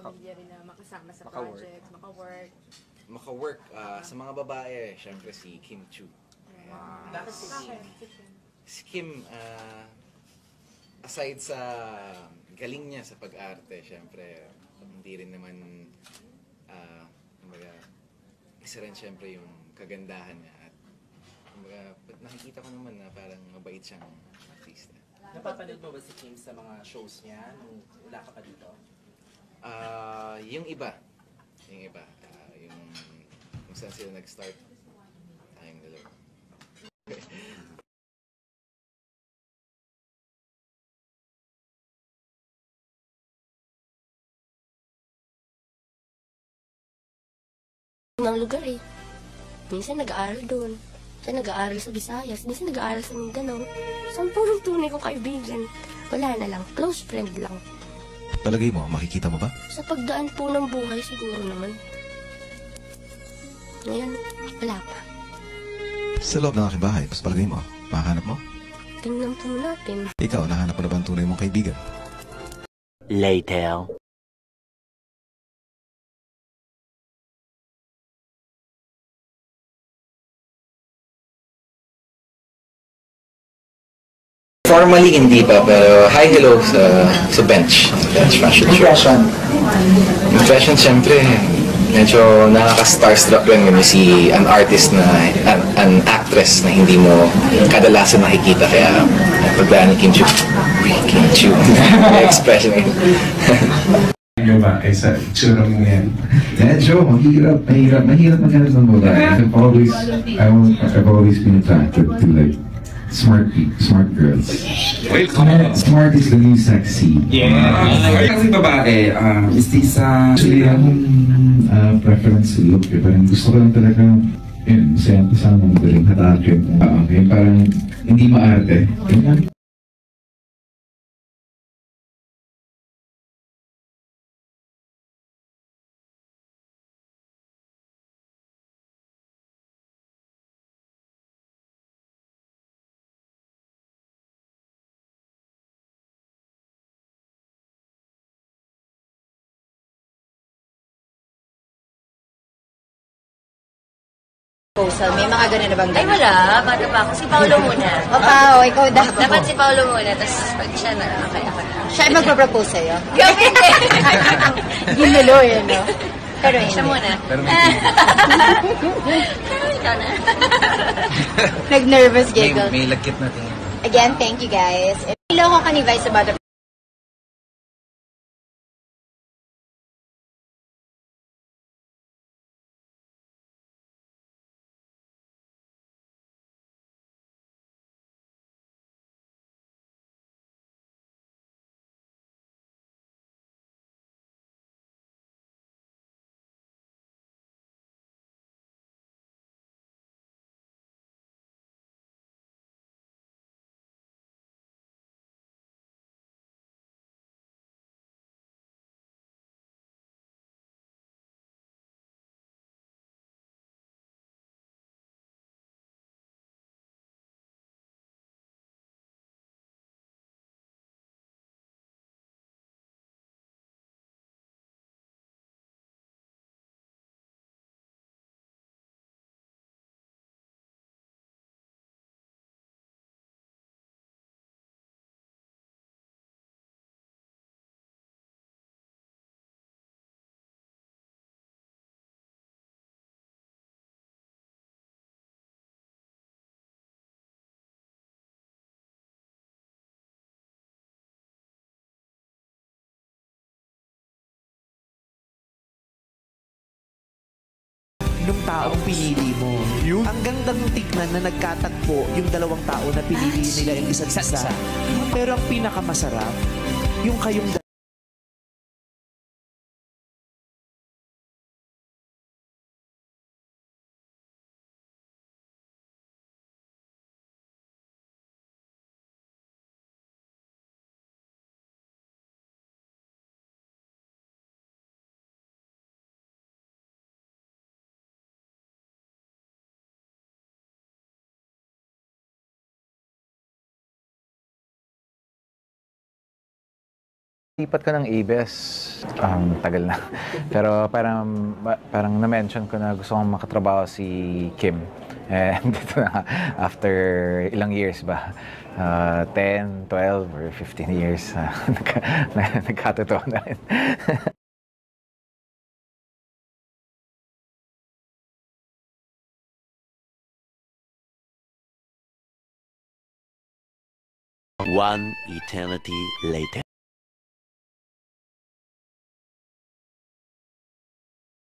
pamilya rin na makasama sa Maka-work. projects, maka-work. Maka-work, sa mga babae, syempre si Kim Chu. Wow. Bakit si Kim? Si Kim, aside sa galing niya sa pag-arte, syempre, hindi rin naman, kumbaga, isa rin syempre yung kagandahan niya. At kumbaga, nakikita ko naman na parang mabait siyang artista. Napapanood mo ba si Kim sa mga shows niya nung wala ka pa dito? Yung iba, yung kung saan sila nag-start, tayong dalawa. Ng lugar eh. Minsan nag-aaral doon. Minsan nag-aaral sa Visayas. Minsan nag-aaral sa Mindanao. So, ang purong tunay kong kaibigan. Wala na lang. Close friend lang. Palagay mo, makikita mo ba? Sa pagdaan po ng buhay, siguro naman. Ngayon, wala pa. Sa loob ng aking bahay, mas palagay mo, makahanap mo? Tingnan po natin. Ikaw, nahanap mo na ba ang tunay mong kaibigan? Later. Formally, hindi pa, pero hi, hello sa bench. Bench fashion show. Impression, syempre, medyo nakaka-starstruck rin when you see an artist na, an actress na hindi mo kadalasan nakikita. Kaya, pagdaan ni Kim Chu, Kim Chu, expression yun. Yung ba, kaysa itsura mo yan. Medyo, mahirap maghanap ng babae. I've always been attracted to like smart girls. Smart is the new sexy. Kasi babae, mistisa. Actually, akong preference sa look eh. Parang gusto ko lang talaga, yun, masaya mo madaling hatakin. Okay, parang hindi maarte. Ganyan. Proposal, may mga ganun na bang Ay, wala. Bata pa ako. Si Paolo muna. O, Pao, ikaw dapat. Dapat si Paolo muna. Tapos pag siya na, kaya ka na. Siya ay magpropose sa'yo. Gabi hindi. Ginulo yun, no? Pero hindi. Siya muna. Pero Pero ikaw na. Nag-nervous giggle. may lagkit natin yan. Again, thank you guys. Iloko ka ni Vice about the nung taong pinili mo. Ang gandang tignan na nagkatagpo yung dalawang tao na pinili nila yung isa't isa. Pero ang pinakamasarap, yung kayong Lipat ko ng ABS, tagal na. Pero parang na-mention ko na gusto kong makatrabaho si Kim. Dito na, after ilang years ba? 10, 12, or 15 years, nagkatotoo na rin. One eternity later.